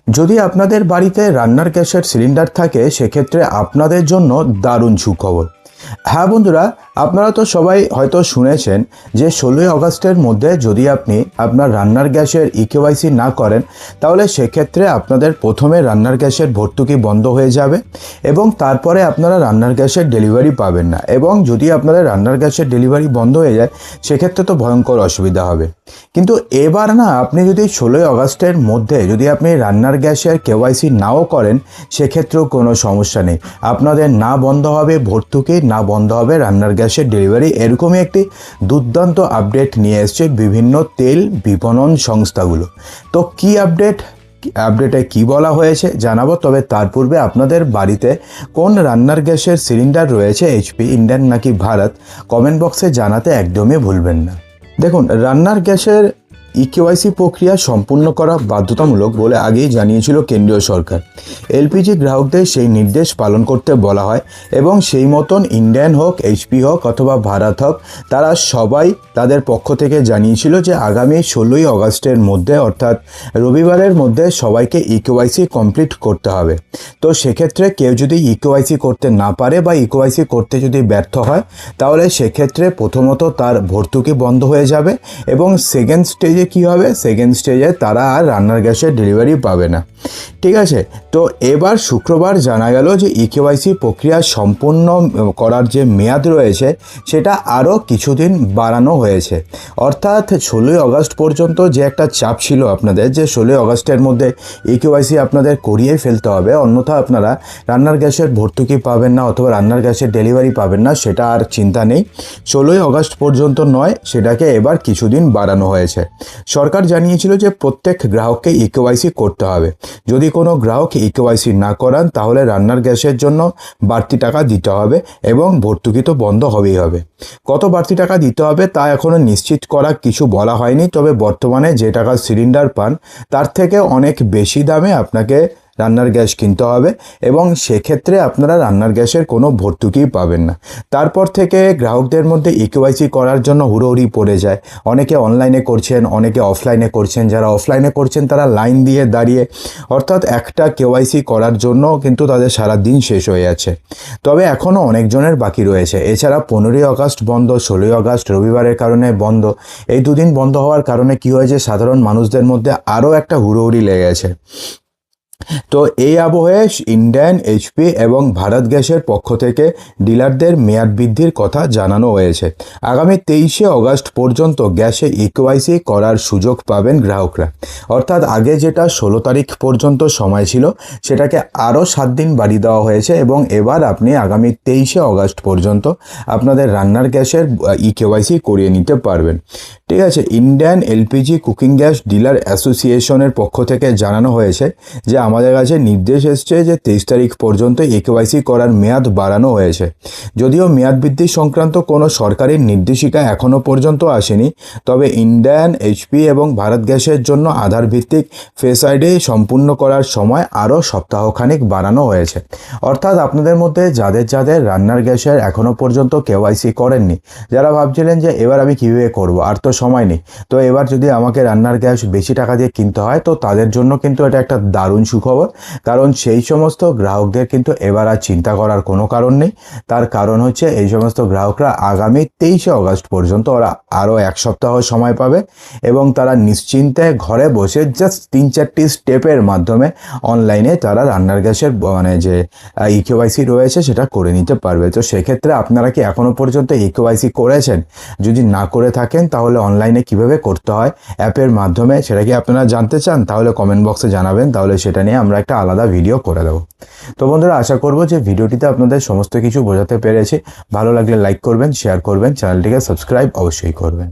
যদি আপনাদের বাড়িতে রান্নার গ্যাসের সিলিন্ডার থাকে সেক্ষেত্রে আপনাদের জন্য দারুণ সুখবর। হ্যাঁ বন্ধুরা, আপনারা তো সবাই হয়তো শুনেছেন যে 16ই আগস্টের মধ্যে যদি আপনি আপনার রান্নার গ্যাসের ইকেওয়াইসি না করেন তাহলে সেক্ষেত্রে আপনাদের প্রথমে রান্নার গ্যাসের ভর্তুকি বন্ধ হয়ে যাবে এবং তারপরে আপনারা রান্নার গ্যাসের ডেলিভারি পাবেন না। এবং যদি আপনাদের রান্নার গ্যাসের ডেলিভারি বন্ধ হয়ে যায় সেক্ষেত্রে তো ভয়ঙ্কর অসুবিধা হবে। কিন্তু এবার না, আপনি যদি 16ই আগস্টের মধ্যে যদি আপনি রান্নার গ্যাসের কেওয়াইসি নাও করেন সেক্ষেত্রেও কোনো সমস্যা নেই। আপনাদের না বন্ধ হবে ভর্তুকি, না বন্ধ হবে রান্নার গ্যাসের ডেলিভারি। এরকমই একটি দুর্দান্ত আপডেট নিয়ে এসছে বিভিন্ন তেল বিপণন সংস্থাগুলো। তো কি আপডেটে কি বলা হয়েছে জানাবো, তবে তার পূর্বে আপনাদের বাড়িতে কোন রান্নার গ্যাসের সিলিন্ডার রয়েছে, এইচপি, ইন্ডিয়ান নাকি ভারত, কমেন্ট বক্সে জানাতে একদমই ভুলবেন না। দেখুন, রান্নার গ্যাসের ইকেওয়াইসি প্রক্রিয়া সম্পূর্ণ করা বাধ্যতামূলক বলে আগেই জানিয়েছিল কেন্দ্রীয় সরকার। এলপিজি গ্রাহকদের সেই নির্দেশ পালন করতে বলা হয় এবং সেই মতন ইন্ডিয়ান হোক, এইচপি হোক অথবা ভারত হোক, তারা সবাই তাদের পক্ষ থেকে জানিয়েছিল যে আগামী 16ই আগস্টের মধ্যে অর্থাৎ রবিবারের মধ্যে সবাইকে ইকেওয়াইসি কমপ্লিট করতে হবে। তো সেক্ষেত্রে কেউ যদি ইকেওয়াইসি করতে না পারে বা ইকেওয়াইসি করতে যদি ব্যর্থ হয় তাহলে সেক্ষেত্রে প্রথমত তার ভর্তুকি বন্ধ হয়ে যাবে এবং সেকেন্ড স্টেজে কি হবে, সেকেন্ড স্টেজে তারা আর রান্নার গ্যাসের ডেলিভারি পাবে না। ঠিক আছে, তো এবার শুক্রবার জানা গেল যে ইকেওয়াইসি প্রক্রিয়া সম্পূর্ণ করার যে মেয়াদ রয়েছে সেটা আরও কিছুদিন বাড়ানো হয়েছে। অর্থাৎ 16ই আগস্ট পর্যন্ত যে একটা চাপ ছিল আপনাদের যে 16ই আগস্টের মধ্যে ইকেওয়াইসি আপনাদের করিয়ে ফেলতে হবে, অন্যথা আপনারা রান্নার গ্যাসের ভর্তুকি পাবেন না অথবা রান্নার গ্যাসের ডেলিভারি পাবেন না, সেটা আর চিন্তা নেই। 16ই আগস্ট পর্যন্ত নয়, সেটাকে এবার কিছুদিন বাড়ানো হয়েছে। সরকার জানিয়েছিল যে প্রত্যেক গ্রাহককে ইকেওয়াইসি করতে হবে। যদি কোনো গ্রাহক ইকেওয়াইসি না করান তাহলে রান্নার গ্যাসের জন্য বাড়তি টাকা দিতে হবে এবং ভর্তুকি তো বন্ধ হবেই হবে। কত বাড়তি টাকা দিতে হবে তা এখনও নিশ্চিত করা কিছু বলা হয়নি, তবে বর্তমানে যে টাকার সিলিন্ডার পান তার থেকে অনেক বেশি দামে আপনাকে রান্নার গ্যাস কিনতে হবে এবং সেক্ষেত্রে আপনারা রান্নার গ্যাসের কোনো ভর্তুকি পাবেন না। তারপর থেকে গ্রাহকদের মধ্যে ইকেওয়াইসি করার জন্য হুড়োহুড়ি পড়ে যায়। অনেকে অনলাইনে করছেন, অনেকে অফলাইনে করছেন। যারা অফলাইনে করছেন তারা লাইন দিয়ে দাঁড়িয়ে, অর্থাৎ একটা কেওয়াইসি করার জন্য কিন্তু তাদের সারা দিন শেষ হয়ে যাচ্ছে। তবে এখনও অনেকজনের বাকি রয়েছে। এছাড়া 15ই আগস্ট বন্ধ, 16ই আগস্ট রবিবারের কারণে বন্ধ। এই দুদিন বন্ধ হওয়ার কারণে কী হয়েছে, সাধারণ মানুষদের মধ্যে আরও একটা হুড়োহুড়ি লেগে গেছে। তো এই আবহে ইন্ডিয়ান, এইচপি এবং ভারত গ্যাসের পক্ষ থেকে ডিলারদের মেয়াদ বৃদ্ধির কথা জানানো হয়েছে। আগামী 23শে আগস্ট পর্যন্ত গ্যাসে ইকেওয়াইসি করার সুযোগ পাবেন গ্রাহকরা। অর্থাৎ আগে যেটা 16 তারিখ পর্যন্ত সময় ছিল সেটাকে আরও 7 দিন বাড়িয়ে দেওয়া হয়েছে এবং এবার আপনি আগামী 23শে আগস্ট পর্যন্ত আপনাদের রান্নার গ্যাসের ইকেওয়াইসি করিয়ে নিতে পারবেন। ঠিক আছে, Indian LPG cooking gas dealer অ্যাসোসিয়েশনের পক্ষ থেকে জানানো হয়েছে যে আমাদের কাছে নির্দেশ এসছে যে 23 তারিখ পর্যন্ত ইকেওয়াইসি করার মেয়াদ বাড়ানো হয়েছে। যদিও মেয়াদ বৃদ্ধি সংক্রান্ত কোনো সরকারি নির্দেশিকা এখনও পর্যন্ত আসেনি, তবে ইন্ডিয়ান, এইচপি এবং ভারত গ্যাসের জন্য আধার ভিত্তিক ফেস আইডি সম্পূর্ণ করার সময় আরও সপ্তাহখানেক বাড়ানো হয়েছে। অর্থাৎ আপনাদের মধ্যে যাদের রান্নার গ্যাসের এখনও পর্যন্ত কেওয়াইসি করেননি, যারা ভাবছিলেন যে এবার আমি কীভাবে করব, আর তো সময় নেই, তো এবার যদি আমাকে রান্নার গ্যাস বেশি টাকা দিয়ে কিনতে হয়, তো তাদের জন্য কিন্তু এটা একটা দারুণ সুখবর। কারণ সেই সমস্ত গ্রাহকদের কিন্তু এবার আর চিন্তা করার কোনো কারণ নেই। তার কারণ হচ্ছে এই সমস্ত গ্রাহকরা আগামী 23শে আগস্ট পর্যন্ত ওরা আরও 1 সপ্তাহ সময় পাবে এবং তারা নিশ্চিন্তে ঘরে বসে জাস্ট 3-4টি স্টেপের মাধ্যমে অনলাইনে তারা রান্নার গ্যাসের যে ইকেওয়াইসি রয়েছে সেটা করে নিতে পারবে। তো সেক্ষেত্রে আপনারা কি এখনও পর্যন্ত ইকেওয়াইসি করেছেন? যদি না করে থাকেন তাহলে অনলাইনে কিভাবে করতে হয় অ্যাপের মাধ্যমে সেটা কি আপনারা জানতে চান? তাহলে কমেন্ট বক্সে জানাবেন, তাহলে সেটা নিয়ে আমরা একটা আলাদা ভিডিও করে দেবো। তো বন্ধুরা, আশা করব যে ভিডিওটিতে আপনাদের সমস্ত কিছু বোঝাতে পেরেছি। ভালো লাগলে লাইক করবেন, শেয়ার করবেন, চ্যানেলটিকে সাবস্ক্রাইব অবশ্যই করবেন।